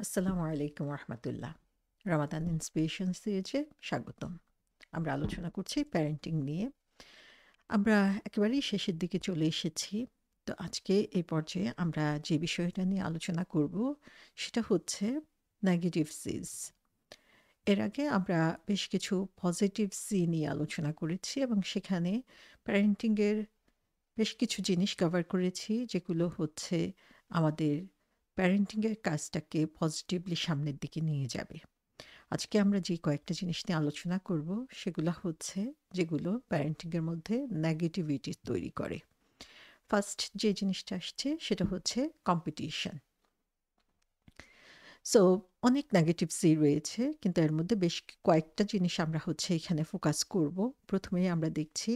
আসসালামু আলাইকুম রহমতুল্লাহ। রামাদান ইন্সপিরেশন সিরিজে স্বাগতম। আমরা আলোচনা করছি প্যারেন্টিং নিয়ে। আমরা একেবারেই শেষের দিকে চলে এসেছি। তো আজকে এই পর্যায়ে আমরা যে বিষয়টা নিয়ে আলোচনা করব সেটা হচ্ছে নেগেটিভ সিজ। এর আগে আমরা বেশ কিছু পজিটিভ সি নিয়ে আলোচনা করেছি এবং সেখানে প্যারেন্টিংয়ের বেশ কিছু জিনিস কভার করেছি, যেগুলো হচ্ছে আমাদের প্যারেন্টিংয়ের কাজটাকে পজিটিভলি সামনের দিকে নিয়ে যাবে। আজকে আমরা যে কয়েকটা জিনিস নিয়ে আলোচনা করব সেগুলো হচ্ছে যেগুলো প্যারেন্টিংয়ের মধ্যে নেগেটিভিটি তৈরি করে। ফার্স্ট যে জিনিসটা আসছে সেটা হচ্ছে কম্পিটিশন। সো অনেক নেগেটিভ সি রয়েছে, কিন্তু এর মধ্যে বেশ কয়েকটা জিনিস আমরা হচ্ছে এখানে ফোকাস করব। প্রথমেই আমরা দেখছি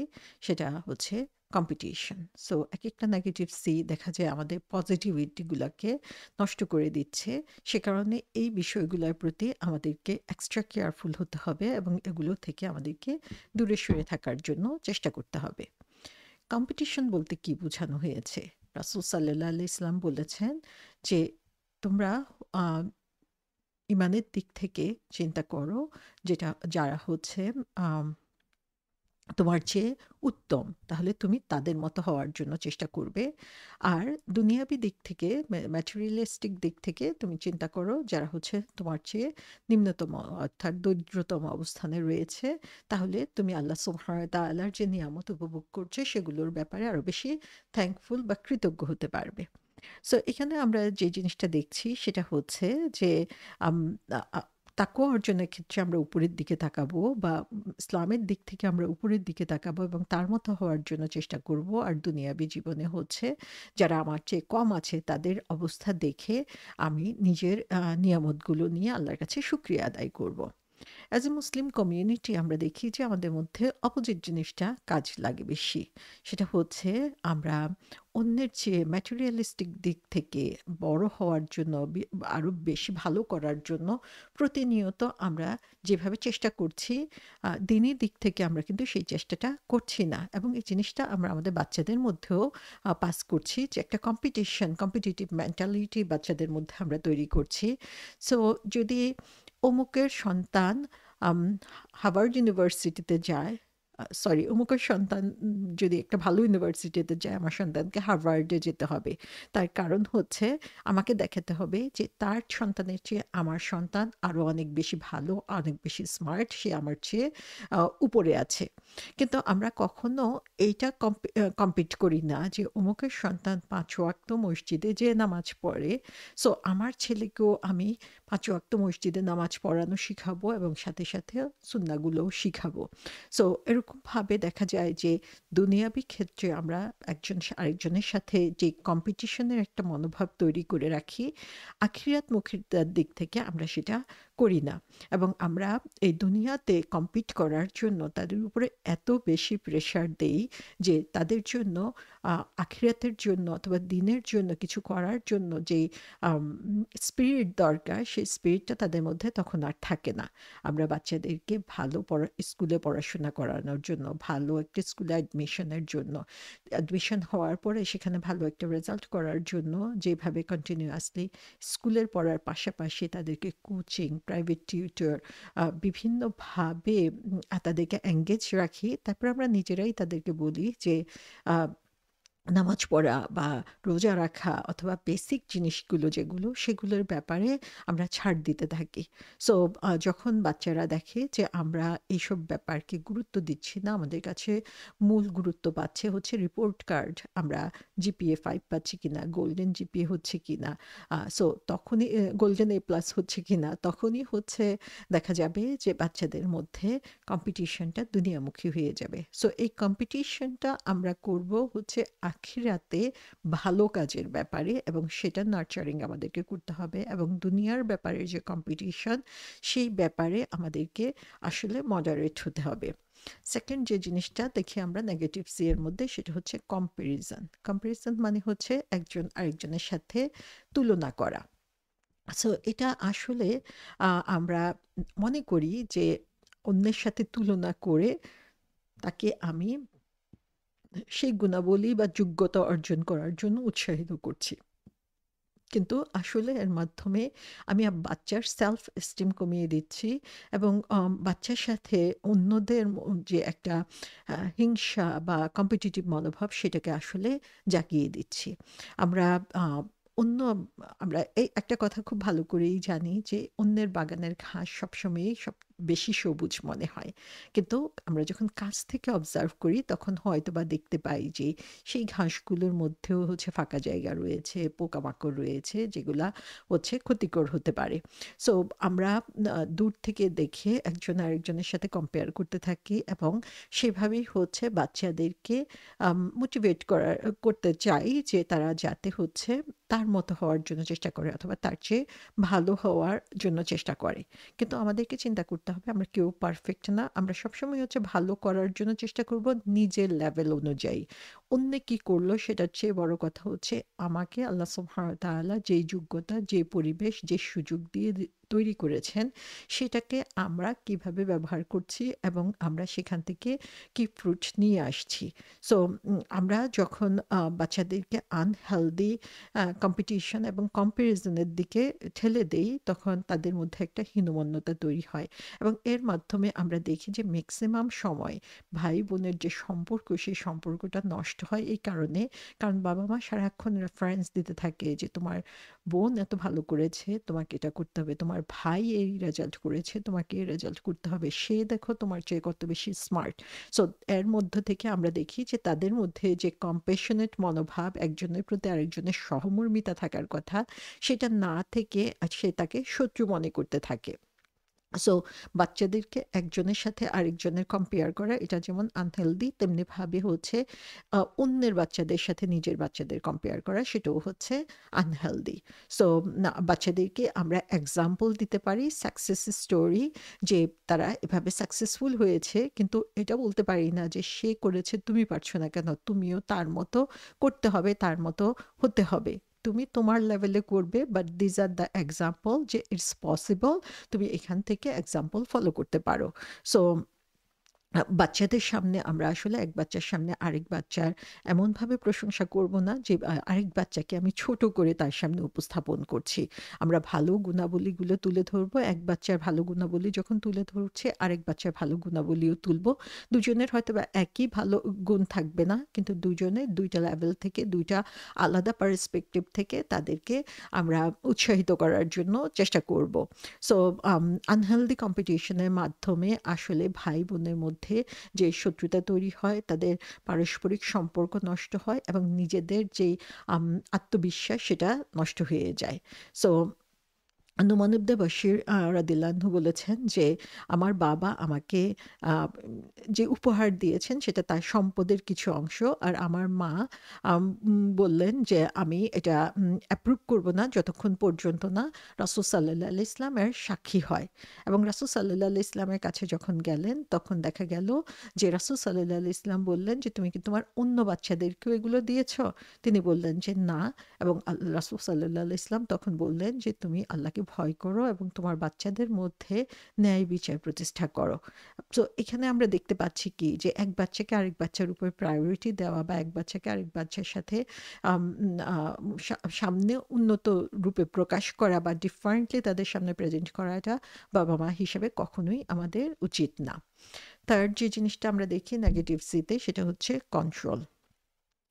সেটা হচ্ছে কম্পিটিশন। সো এক একটা নেগেটিভ সি দেখা যায় আমাদের পজিটিভিটিগুলোকে নষ্ট করে দিচ্ছে। সে কারণে এই বিষয়গুলোর প্রতি আমাদেরকে এক্সট্রা কেয়ারফুল হতে হবে এবং এগুলো থেকে আমাদেরকে দূরে সরে থাকার জন্য চেষ্টা করতে হবে। কম্পিটিশন বলতে কি বোঝানো হয়েছে? রাসূল সাল্লাল্লাহু আলাইহি ইসলাম বলেছেন যে তোমরা আহ, ইমানের দিক থেকে চিন্তা করো, যেটা যারা হচ্ছে আম, তোমার চেয়ে উত্তম, তাহলে তুমি তাদের মতো হওয়ার জন্য চেষ্টা করবে। আর দুনিয়াবি দিক থেকে, ম্যাটেরিয়ালিস্টিক দিক থেকে তুমি চিন্তা করো যারা হচ্ছে তোমার চেয়ে নিম্নতম অর্থাৎ দরিদ্রতম অবস্থানে রয়েছে, তাহলে তুমি আল্লাহ সুবহানাহু ওয়া তাআলার যে নিয়ামত উপভোগ করছে সেগুলোর ব্যাপারে আরো বেশি থ্যাঙ্কফুল বা কৃতজ্ঞ হতে পারবে। সো এখানে আমরা যে জিনিসটা দেখছি সেটা হচ্ছে যে আম আ আ তাকওয়া অর্জনের ক্ষেত্রে আমরা উপরের দিকে তাকাবো, বা ইসলামের দিক থেকে আমরা উপরের দিকে তাকাবো এবং তার মতো হওয়ার জন্য চেষ্টা করব। আর দুনিয়াবি জীবনে হচ্ছে যারা আমার চেয়ে কম আছে তাদের অবস্থা দেখে আমি নিজের নিয়ামতগুলো নিয়ে আল্লাহর কাছে শুকরিয়া আদায় করব। অ্যাজ এ মুসলিম কমিউনিটি আমরা দেখি যে আমাদের মধ্যে অপোজিট জিনিসটা কাজ লাগে বেশি। সেটা হচ্ছে আমরা অন্যের চেয়ে ম্যাটেরিয়ালিস্টিক দিক থেকে বড় হওয়ার জন্য, আরও বেশি ভালো করার জন্য প্রতিনিয়ত আমরা যেভাবে চেষ্টা করছি, দিনের দিক থেকে আমরা কিন্তু সেই চেষ্টাটা করছি না। এবং এই জিনিসটা আমরা আমাদের বাচ্চাদের মধ্যেও পাস করছি, যে একটা কম্পিটিটিভ মেন্টালিটি বাচ্চাদের মধ্যে আমরা তৈরি করছি। সো যদি অমুকের সন্তান আম হার্ভার্ড ইউনিভার্সিটিতে যায়, সরি, অমুকের সন্তান যদি একটা ভালো ইউনিভার্সিটিতে যায়, আমার সন্তানকে হার্ভার্ডে যেতে হবে। তার কারণ হচ্ছে আমাকে দেখাতে হবে যে তার সন্তানের চেয়ে আমার সন্তান আরও অনেক বেশি ভালো, অনেক বেশি স্মার্ট, সে আমার চেয়ে উপরে আছে। কিন্তু আমরা কখনো এইটা কম্পিট করি না যে অমুকের সন্তান ৫ ওয়াক্ত মসজিদে যেয়ে নামাজ পড়ে, সো আমার ছেলেকেও আমি ৫ ওয়াক্ত মসজিদে নামাজ পড়ানো শিখাবো এবং সাথে সাথে সুন্নাহগুলোও শিখাবো। সো এরকমভাবে দেখা যায় যে দুনিয়াবি ক্ষেত্রে আমরা একজন আরেকজনের সাথে যে কম্পিটিশনের একটা মনোভাব তৈরি করে রাখি, আখিরাতমুখীর দিক থেকে আমরা সেটা করি না। এবং আমরা এই দুনিয়াতে কম্পিট করার জন্য তাদের উপরে এত বেশি প্রেশার দেই যে তাদের জন্য আখিরাতের জন্য অথবা দিনের জন্য কিছু করার জন্য যে স্পিরিট দরকার, সেই স্পিরিটটা তাদের মধ্যে তখন আর থাকে না। আমরা বাচ্চাদেরকে ভালো স্কুলে পড়াশোনা করানোর জন্য, ভালো একটা স্কুলে অ্যাডমিশনের জন্য, অ্যাডমিশন হওয়ার পরে সেখানে ভালো একটা রেজাল্ট করার জন্য যেভাবে কন্টিনিউয়াসলি স্কুলের পড়ার পাশাপাশি তাদেরকে কোচিং, প্রাইভেট টিউটর, বিভিন্নভাবে তাদেরকে এঙ্গেজ রাখি। তারপর আমরা নিজেরাই তাদেরকে বলি যে নামাজ পড়া বা রোজা রাখা অথবা বেসিক জিনিসগুলো যেগুলো, সেগুলোর ব্যাপারে আমরা ছাড় দিতে থাকি। সো যখন বাচ্চারা দেখে যে আমরা এইসব ব্যাপারকে গুরুত্ব দিচ্ছি না, আমাদের কাছে মূল গুরুত্ব পাচ্ছে হচ্ছে রিপোর্ট কার্ড, আমরা জিপিএ 5 পাচ্ছি কিনা, গোল্ডেন জিপিএ হচ্ছে কিনা, সো তখনই গোল্ডেন এ প্লাস হচ্ছে কিনা, তখনই হচ্ছে দেখা যাবে যে বাচ্চাদের মধ্যে কম্পিটিশনটা দুনিয়ামুখী হয়ে যাবে। সো এই কম্পিটিশনটা আমরা করব হচ্ছে আখিরাতে ভালো কাজের ব্যাপারে, এবং সেটা নার্চারিং আমাদেরকে করতে হবে। এবং দুনিয়ার ব্যাপারে যে কম্পিটিশন, সেই ব্যাপারে আমাদেরকে আসলে মডারেট হতে হবে। সেকেন্ড যে জিনিসটা দেখি আমরা নেগেটিভ সি এর মধ্যে, সেটা হচ্ছে কম্প্যারিজন। কম্প্যারিজন মানে হচ্ছে একজন আরেকজনের সাথে তুলনা করা। সো এটা আসলে আমরা মনে করি যে অন্যের সাথে তুলনা করে তাকে আমি সেই গুণাবলী বা যোগ্যতা অর্জন করার জন্য উৎসাহিত করছি। কিন্তু আসলে এর মাধ্যমে আমি বাচ্চার সেলফ এস্টিম কমিয়ে দিচ্ছি এবং বাচ্চার সাথে অন্যদের যে একটা হিংসা বা কম্পিটিটিভ মনোভাব সেটাকে আসলে জাগিয়ে দিচ্ছি। আমরা আ অন্য আমরা এই একটা কথা খুব ভালো করেই জানি যে অন্যের বাগানের ঘাস সবসময়ই বেশি সবুজ মনে হয়। কিন্তু আমরা যখন কাছ থেকে অবজার্ভ করি তখন হয়তোবা দেখতে পাই যে সেই ঘাসগুলোর মধ্যেও হচ্ছে ফাঁকা জায়গা রয়েছে, পোকামাকড় রয়েছে যেগুলা হচ্ছে ক্ষতিকর হতে পারে। সো আমরা দূর থেকে দেখে একজন আরেকজনের সাথে কম্পেয়ার করতে থাকি এবং সেভাবেই হচ্ছে বাচ্চাদেরকে মোটিভেট করতে চাই যে তারা যাতে হচ্ছে তার মতো হওয়ার জন্য চেষ্টা করে অথবা তার চেয়ে ভালো হওয়ার জন্য চেষ্টা করে। কিন্তু আমাদেরকে চিন্তা করতে হবে আমরা কেউ পারফেক্ট না। আমরা সবসময় হচ্ছে ভালো করার জন্য চেষ্টা করব নিজের লেভেল অনুযায়ী। অন্যে কি করলো সেটার চেয়ে বড় কথা হচ্ছে আমাকে আল্লাহ সুবহানাহু ওয়া তাআলা যেই যোগ্যতা, যে পরিবেশ, যে সুযোগ দিয়ে তৈরি করেছেন সেটাকে আমরা কিভাবে ব্যবহার করছি এবং আমরা সেখান থেকে কি ফ্রুট নিয়ে আসছি। সো আমরা যখন বাচ্চাদেরকে আনহেলদি কম্পিটিশন এবং কম্প্যারিজনের দিকে ঠেলে দেই তখন তাদের মধ্যে একটা হীনমন্যতা তৈরি হয় এবং এর মাধ্যমে আমরা দেখি যে ম্যাক্সিমাম সময় ভাই বোনের যে সম্পর্ক সেই সম্পর্কটা নষ্ট হয় এই কারণে কারণ বাবা মা সারাক্ষণ রেফারেন্স দিতে থাকে যে তোমার বোন এত ভালো করেছে তোমাকে এটা করতে হবে, তোমার ভাই এই রেজাল্ট করেছে তোমাকে এই রেজাল্ট করতে হবে, সে দেখো তোমার চেয়ে কত বেশি স্মার্ট। সো এর মধ্য থেকে আমরা দেখি যে তাদের মধ্যে যে কম্প্যাশনেট মনোভাব একজনের প্রতি আরেকজনের সহমর্মিতা থাকার কথা সেটা না থেকে সে তাকে শত্রু মনে করতে থাকে। সো বাচ্চাদেরকে একজনের সাথে আরেকজনের কম্পেয়ার করা এটা যেমন আনহেলদি তেমনিভাবে হচ্ছে অন্যের বাচ্চাদের সাথে নিজের বাচ্চাদের কম্পেয়ার করা সেটাও হচ্ছে আনহেলদি। সো না বাচ্চাদেরকে আমরা এক্সাম্পল দিতে পারি সাকসেস স্টোরি যে তারা এভাবে সাকসেসফুল হয়েছে কিন্তু এটা বলতে পারি না যে সে করেছে তুমি পারছো না কেন, তুমিও তার মতো করতে হবে, তার মতো হতে হবে। তুমি তোমার লেভেলে করবে but these are the example যে ইটস পসিবল, তুমি এখান থেকে এক্সাম্পল ফলো করতে পারো। সো বাচ্চাদের সামনে আমরা আসলে এক বাচ্চার সামনে আরেক বাচ্চার এমনভাবে প্রশংসা করব না যে আরেক বাচ্চাকে আমি ছোট করে তার সামনে উপস্থাপন করছি। আমরা ভালো গুণাবলীগুলো তুলে ধরবো, এক বাচ্চার ভালো গুণাবলী যখন তুলে ধরছে আরেক বাচ্চার ভালো গুণাবলীও তুলবো। দুজনের হয়তোবা একই ভালো গুণ থাকবে না কিন্তু দুজনের দুইটা লেভেল থেকে দুইটা আলাদা পার্সপেক্টিভ থেকে তাদেরকে আমরা উৎসাহিত করার জন্য চেষ্টা করব। সো আনহেলদি কম্পিটিশনের মাধ্যমে আসলে ভাই বোনের মধ্যে যে শত্রুতা তৈরি হয় তাদের পারস্পরিক সম্পর্ক নষ্ট হয় এবং নিজেদের যে আত্মবিশ্বাস সেটা নষ্ট হয়ে যায়। সো নুমান ইবনে বশির রাদিয়াল্লাহু আনহু বলেছেন যে আমার বাবা আমাকে যে উপহার দিয়েছেন সেটা তার সম্পদের কিছু অংশ আর আমার মা বললেন যে আমি এটা অ্যাপ্রুভ করব না যতক্ষণ পর্যন্ত না রাসূল সাল্লাল্লাহু আলাইহি ইসলামের সাক্ষী হয়। এবং রাসূল সাল্লাল্লাহু আলাইহি ইসলামের কাছে যখন গেলেন তখন দেখা গেল যে রাসূল সাল্লাল্লাহু আলাইহি ইসলাম বললেন যে তুমি কি তোমার অন্য বাচ্চাদেরকেও এগুলো দিয়েছ? তিনি বললেন যে না। এবং রাসূল সাল্লাল্লাহু আলাইহি ইসলাম তখন বললেন যে তুমি আল্লাহকে ভয় করো এবং তোমার বাচ্চাদের মধ্যে ন্যায় বিচার প্রতিষ্ঠা করো। তো এখানে আমরা দেখতে পাচ্ছি কি যে এক বাচ্চাকে আরেক বাচ্চার উপর প্রায়োরিটি দেওয়া বা এক বাচ্চাকে আরেক বাচ্চার সাথে আম, সামনে উন্নত রূপে প্রকাশ করা বা ডিফারেন্টলি তাদের সামনে প্রেজেন্ট করাটা বাবা মা হিসেবে কখনোই আমাদের উচিত না। থার্ড যে জিনিসটা আমরা দেখি নেগেটিভ সিতে সেটা হচ্ছে কন্ট্রোল।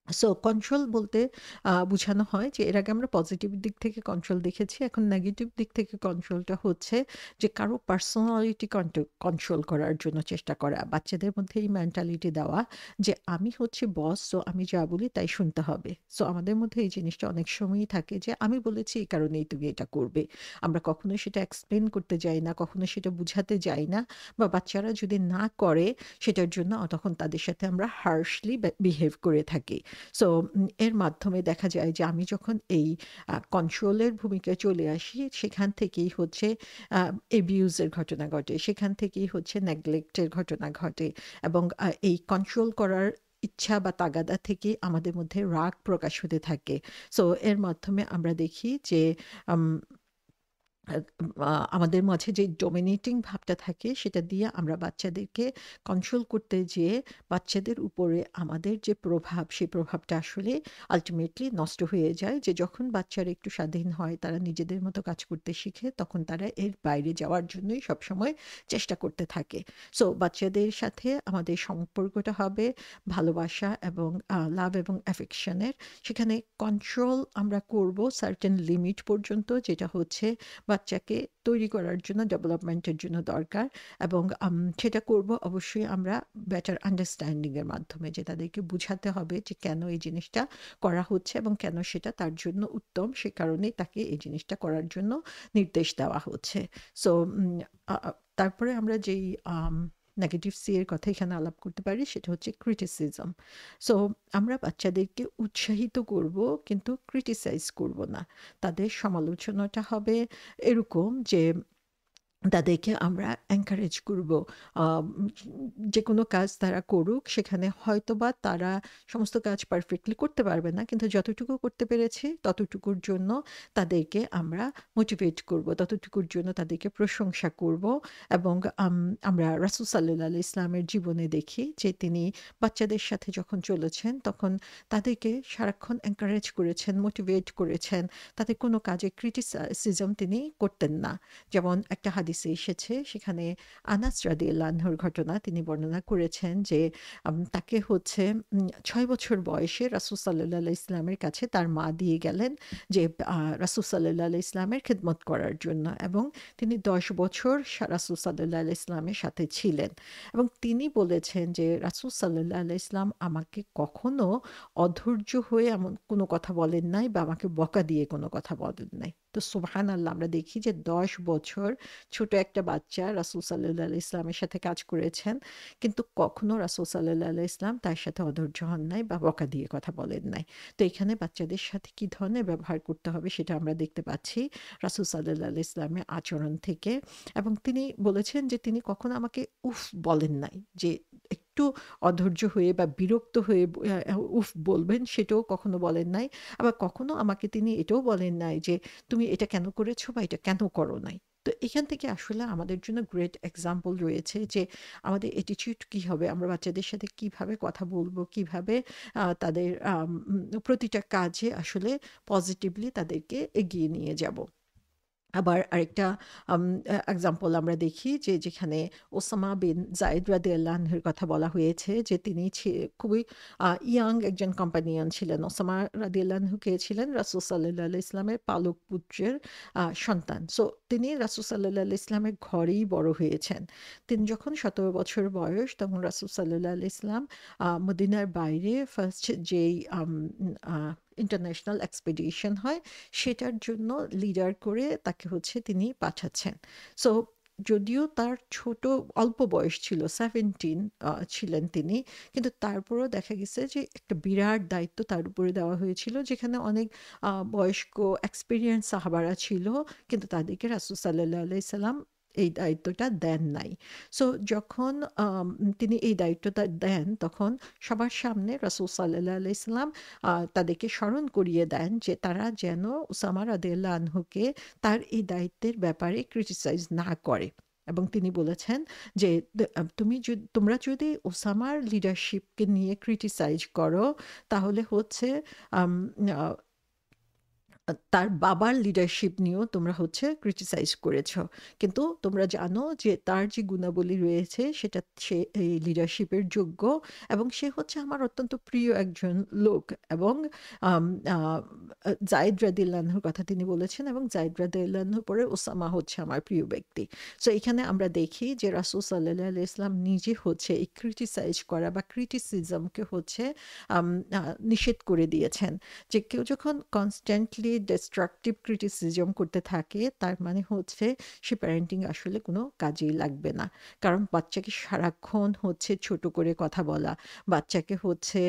সো কন্ট্রোল বলতে বোঝানো হয় যে এর আগে আমরা পজিটিভ দিক থেকে কন্ট্রোল দেখেছি, এখন নেগেটিভ দিক থেকে কন্ট্রোলটা হচ্ছে যে কারো পার্সোনালিটি কন্ট্রোল করার জন্য চেষ্টা করা, বাচ্চাদের মধ্যে এই মেন্টালিটি দেওয়া যে আমি হচ্ছে বস, সো আমি যা বলি তাই শুনতে হবে। সো আমাদের মধ্যে এই জিনিসটা অনেক সময়ই থাকে যে আমি বলেছি এই কারণেই তুমি এটা করবে। আমরা কখনোই সেটা এক্সপ্লেন করতে যাই না, কখনো সেটা বুঝাতে যাই না, বা বাচ্চারা যদি না করে সেটার জন্য তখন তাদের সাথে আমরা হার্শলি বিহেভ করে থাকি। সো এর মাধ্যমে দেখা যায় যে আমি যখন এই কন্ট্রোলের ভূমিকায় চলে আসি সেখান থেকেই হচ্ছে এবিউজের ঘটনা ঘটে, সেখান থেকেই হচ্ছে নেগলেক্টের ঘটনা ঘটে এবং এই কন্ট্রোল করার ইচ্ছা বা তাগাদা থেকে আমাদের মধ্যে রাগ প্রকাশ হতে থাকে। সো এর মাধ্যমে আমরা দেখি যে আ আমাদের মাঝে যে ডমিনেটিং ভাবটা থাকে সেটা দিয়ে আমরা বাচ্চাদেরকে কন্ট্রোল করতে যেয়ে বাচ্চাদের উপরে আমাদের যে প্রভাব, সেই প্রভাবটা আসলে আল্টিমেটলি নষ্ট হয়ে যায়। যে যখন বাচ্চারা একটু স্বাধীন হয়, তারা নিজেদের মতো কাজ করতে শিখে, তখন তারা এর বাইরে যাওয়ার জন্যই সবসময় চেষ্টা করতে থাকে। সো বাচ্চাদের সাথে আমাদের সম্পর্কটা হবে ভালোবাসা এবং লাভ এবং অ্যাফেকশন এর। সেখানে কন্ট্রোল আমরা করব সার্টেন লিমিট পর্যন্ত, যেটা হচ্ছে বাচ্চাকে তৈরি করার জন্য, ডেভেলপমেন্টের জন্য দরকার। এবং সেটা করব অবশ্যই আমরা বেটার আন্ডারস্ট্যান্ডিং এর মাধ্যমে, যে তাদেরকে বুঝাতে হবে যে কেন এই জিনিসটা করা হচ্ছে এবং কেন সেটা তার জন্য উত্তম, সে কারণেই তাকে এই জিনিসটা করার জন্য নির্দেশ দেওয়া হচ্ছে। সো তারপরে আমরা যেই নেগেটিভ সি এর কথা এখানে আলাপ করতে পারি, সেটা হচ্ছে ক্রিটিসিজম। সো আমরা বাচ্চাদেরকে উৎসাহিত করব, কিন্তু ক্রিটিসাইজ করব না। তাদের সমালোচনাটা হবে এরকম যে তাদেরকে আমরা এনকারেজ করব। আম যেকোনো কাজ তারা করুক, সেখানে হয়তোবা তারা সমস্ত কাজ পারফেক্টলি করতে পারবে না। কিন্তু যতটুকু করতে পেরেছে ততটুকুর জন্য তাদেরকে আমরা মোটিভেট করব। ততটুকুর জন্য তাদেরকে প্রশংসা করব। এবং আমরা রাসূল সাল্লাল্লাহু আলাইহি ইসলামের জীবনে দেখি যে তিনি বাচ্চাদের সাথে যখন চলেছেন, তখন তাদেরকে সারাক্ষণ এনকারেজ করেছেন, মোটিভেট করেছেন। তাদের কোনো কাজে ক্রিটিসিজম তিনি করতেন না। যেমন একটা হাদিসে এসেছে, সেখানে আনাস রাদিয়াল্লাহু আনহুর ঘটনা তিনি বর্ণনা করেছেন যে তাকে হচ্ছে ৬ বছর বয়সে রাসূল সাল্লাল্লাহু আলাইহি ইসলামের কাছে তার মা দিয়ে গেলেন যে রাসূল সাল্লাল্লাহু আলাইহি ইসলামের খেদমত করার জন্য, এবং তিনি ১০ বছর রাসূল সাল্লাল্লাহু আলাইহি ইসলামের সাথে ছিলেন। এবং তিনি বলেছেন যে রাসূল সাল্লাল্লাহু আলাইহি ইসলাম আমাকে কখনো অধৈর্য হয়ে এমন কোনো কথা বলেন নাই, বা আমাকে বকা দিয়ে কোনো কথা বলেন নাই। তো সুবহানাল্লাহ, আমরা দেখি যে ১০ বছর ছোট একটা বাচ্চা রাসূল সাল্লাল্লাহু আলাইহি ইসলামের সাথে কাজ করেছেন। কিন্তু কখনো রাসূল সাল্লাল্লাহু আলাইহি ইসলাম তার সাথে অধৈর্য হন নাই বা বকা দিয়ে কথা বলেন নাই। তো এখানে বাচ্চাদের সাথে কি ধরনের ব্যবহার করতে হবে সেটা আমরা দেখতে পাচ্ছি রাসূল সাল্লাল্লাহু আলাইহি ইসলামের আচরণ থেকে। এবং তিনি বলেছেন যে তিনি কখনো আমাকে উফ বলেন নাই, যে একটু অধৈর্য হয়ে বা বিরক্ত হয়ে উফ বলবেন, সেটাও কখনো বলেন নাই। আবার কখনো আমাকে তিনি এটাও বলেন নাই যে তুমি এটা কেন করেছো বা এটা কেন করো নাই। তো এখান থেকে আসলে আমাদের জন্য গ্রেট এক্সাম্পল রয়েছে যে আমাদের অ্যাটিটিউড কি হবে, আমরা বাচ্চাদের সাথে কিভাবে কথা বলবো, কিভাবে তাদের প্রতিটা কাজে আসলে পজিটিভলি তাদেরকে এগিয়ে নিয়ে যাব। আবার আরেকটা এক্সাম্পল আমরা দেখি যে যেখানে ওসামা বিন যায়েদ রাদিয়াল্লাহু আনহুর কথা বলা হয়েছে, যে তিনি খুবই ইয়াং একজন কম্পানিয়ন ছিলেন। ওসামা রাদিয়াল্লাহু আনহু কে ছিলেন? রাসূল সাল্লাল্লাহু আলাইহি ইসলামের পালক পুত্রের সন্তান। সো তিনি রাসূল সাল্লাল্লাহু আলাইহি ইসলামের ঘরেই বড় হয়েছেন। তিনি যখন ১৭ বছর বয়স, তখন রাসূল সাল্লাল্লাহু আলাইহি ইসলাম মদিনার বাইরে ফার্স্ট যেই আ ইন্টারন্যাশনাল এক্সপেডিশন হয়, সেটার জন্য লিডার করে তাকে হচ্ছে তিনি পাঠাচ্ছেন। সো যদিও তার ছোট অল্প বয়স ছিল, 17 ছিলেন তিনি, কিন্তু তারপরেও দেখা গেছে যে একটা বিরাট দায়িত্ব তার উপরে দেওয়া হয়েছিল, যেখানে অনেক বয়স্ক এক্সপিরিয়েন্স সাহাবারা ছিল, কিন্তু তাদেরকে রাসূল সাল্লাল্লাহু আলাইহি সাল্লাম এই দায়িত্বটা দেন নাই। সো যখন তিনি এই দায়িত্বটা দেন, তখন সবার সামনে রাসূল সাল্লাল্লাহু আলাইহি সাল্লাম তাদেরকে স্মরণ করিয়ে দেন যে তারা যেন উসামা রাদিয়াল্লাহু আনহুকে তার এই দায়িত্বের ব্যাপারে ক্রিটিসাইজ না করে। এবং তিনি বলেছেন যে তোমরা যদি ওসামার লিডারশিপকে নিয়ে ক্রিটিসাইজ করো, তাহলে হচ্ছে আম আ তার বাবার লিডারশিপ নিয়েও তোমরা হচ্ছে ক্রিটিসাইজ করেছ। কিন্তু তোমরা জানো যে তার যে গুণাবলী রয়েছে, সেটা সে এই লিডারশিপের যোগ্য, এবং সে হচ্ছে আমার অত্যন্ত প্রিয় একজন লোক। এবং আম আ যায়েদ রাদিয়াল্লাহু আনহুর কথা তিনি বলেছেন, এবং যায়েদ রাদিয়াল্লাহু আনহুর পরে ওসামা হচ্ছে আমার প্রিয় ব্যক্তি। সো এখানে আমরা দেখি যে রাসূল সাল্লাল্লাহু আলাইহি ইসলাম নিজে হচ্ছে এই ক্রিটিসাইজ করা বা ক্রিটিসিজমকে হচ্ছে আম আ নিষেধ করে দিয়েছেন। যে কেউ যখন কনস্ট্যান্টলি ডিস্ট্রাকটিভ ক্রিটিসিজম করতে থাকে, তার মানে হচ্ছে সে প্যারেন্টিং আসলে কোনো কাজেই লাগবে না। কারণ বাচ্চাকে সারাক্ষণ হচ্ছে ছোট করে কথা বলা, বাচ্চাকে হচ্ছে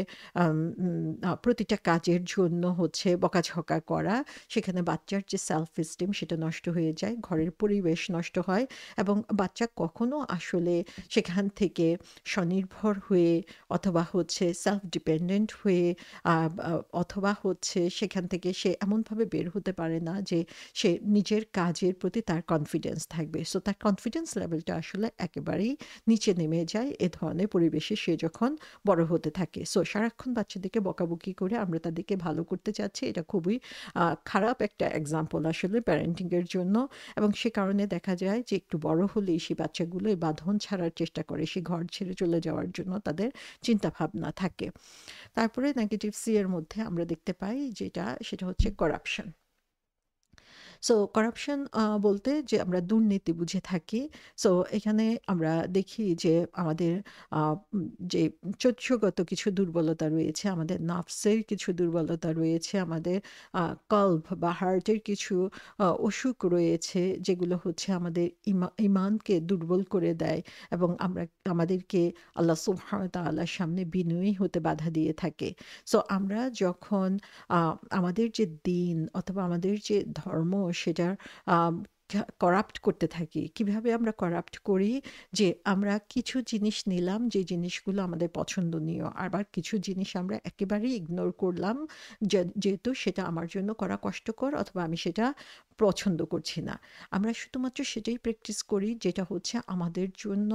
প্রতিটা কাজের জন্য হচ্ছে বকাঝকা করা, সেখানে বাচ্চার যে সেলফ এস্টিম সেটা নষ্ট হয়ে যায়, ঘরের পরিবেশ নষ্ট হয়, এবং বাচ্চা কখনো আসলে সেখান থেকে স্বনির্ভর হয়ে, অথবা হচ্ছে সেলফ ডিপেন্ডেন্ট হয়ে, অথবা হচ্ছে সেখান থেকে সে এমনভাবে এমনভাবে বের হতে পারে না যে সে নিজের কাজের প্রতি তার কনফিডেন্স থাকবে। সো তার কনফিডেন্স লেভেলটা আসলে একেবারেই নিচে নেমে যায় এ ধরনের পরিবেশে সে যখন বড় হতে থাকে। সো সারাক্ষণ বাচ্চাদেরকে বকাবকি করে আমরা তাদেরকে ভালো করতে চাচ্ছি, এটা খুবই খারাপ একটা এক্সাম্পল আসলে প্যারেন্টিং এর জন্য। এবং সে কারণে দেখা যায় যে একটু বড় হলেই সেই বাচ্চাগুলো এই বাঁধন ছাড়ার চেষ্টা করে, সে ঘর ছেড়ে চলে যাওয়ার জন্য তাদের চিন্তা ভাবনা থাকে। তারপরে নেগেটিভ সি এর মধ্যে আমরা দেখতে পাই যেটা, সেটা হচ্ছে করাপশন। সো করাপশন বলতে যে আমরা দুর্নীতি বুঝে থাকি। সো এখানে আমরা দেখি যে আমাদের যে চরিত্রগত কিছু দুর্বলতা রয়েছে, আমাদের নার্ভসের কিছু দুর্বলতা রয়েছে, আমাদের কল্ব বা হার্টের কিছু অসুখ রয়েছে, যেগুলো হচ্ছে আমাদের ইমানকে দুর্বল করে দেয় এবং আমাদেরকে আল্লাহ সুবহানাহু ওয়া তাআলার সামনে বিনয়ী হতে বাধা দিয়ে থাকে। সো আমরা যখন আমাদের যে দিন অথবা আমাদের যে ধর্ম সেটার করাপ্ট করতে থাকি। কিভাবে আমরা করাপ্ট করি? যে আমরা কিছু জিনিস নিলাম যে জিনিসগুলো আমাদের পছন্দনীয়। আবার কিছু জিনিস আমরা একেবারেই ইগনোর করলাম যেহেতু সেটা আমার জন্য করা কষ্টকর অথবা আমি সেটা পছন্দ করছি না। আমরা শুধুমাত্র সেটাই প্র্যাকটিস করি যেটা হচ্ছে আমাদের জন্য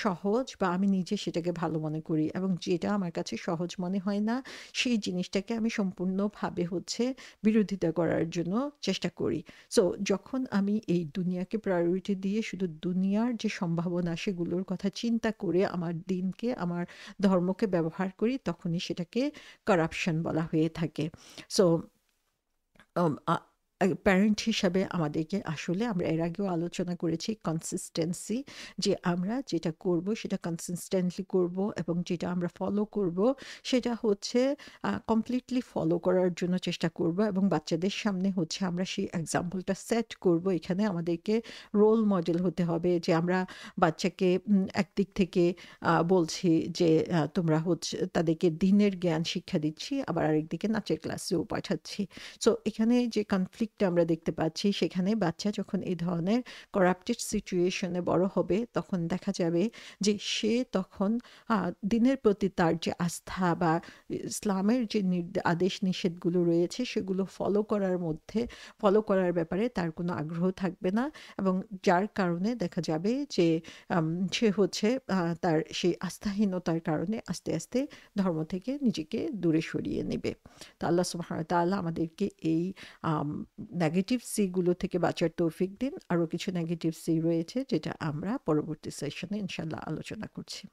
সহজ বা আমি নিজে সেটাকে ভালো মনে করি, এবং যেটা আমার কাছে সহজ মনে হয় না সেই জিনিসটাকে আমি সম্পূর্ণভাবে হচ্ছে বিরোধিতা করার জন্য চেষ্টা করি। সো যখন আমি এই দুনিয়াকে প্রায়োরিটি দিয়ে শুধু দুনিয়ার যে সম্ভাবনা সেগুলোর কথা চিন্তা করে আমার দিনকে, আমার ধর্মকে ব্যবহার করি, তখনই সেটাকে করাপশন বলা হয়ে থাকে। সো প্যারেন্ট হিসাবে আমাদেরকে আসলে, আমরা এর আগেও আলোচনা করেছি কনসিস্টেন্সি, যে আমরা যেটা করব সেটা কনসিস্টেন্টলি করব এবং যেটা আমরা ফলো করব সেটা হচ্ছে কমপ্লিটলি ফলো করার জন্য চেষ্টা করব, এবং বাচ্চাদের সামনে হচ্ছে আমরা সেই এক্সাম্পলটা সেট করব। এখানে আমাদেরকে রোল মডেল হতে হবে, যে আমরা বাচ্চাকে একদিক থেকে বলছি যে তোমরা হচ্ছে তাদেরকে দিনের জ্ঞান শিক্ষা দিচ্ছি, আবার আরেকদিকে নাচের ক্লাসেও পাঠাচ্ছি। সো এখানে যে কনফ্লিক্টটা আমরা দেখতে পাচ্ছি, সেখানে বাচ্চা যখন এই ধরনের করাপ্টেড সিচুয়েশনে বড় হবে তখন দেখা যাবে যে সে তখন দিনের প্রতি তার যে আস্থা বা ইসলামের যে আদেশ নিষেধগুলো রয়েছে সেগুলো ফলো করার ব্যাপারে তার কোনো আগ্রহ থাকবে না, এবং যার কারণে দেখা যাবে যে সে হচ্ছে তার সেই আস্থাহীনতার কারণে আস্তে আস্তে ধর্ম থেকে নিজেকে দূরে সরিয়ে নেবে। তো আল্লাহ সুবহানাহু ওয়া তাআলা আমাদেরকে এই নেগেটিভ সি গুলো থেকে বাঁচার তৌফিক দিন। আরও কিছু নেগেটিভ সি রয়েছে যেটা আমরা পরবর্তী সেশনে ইনশাল্লাহ আলোচনা করছি।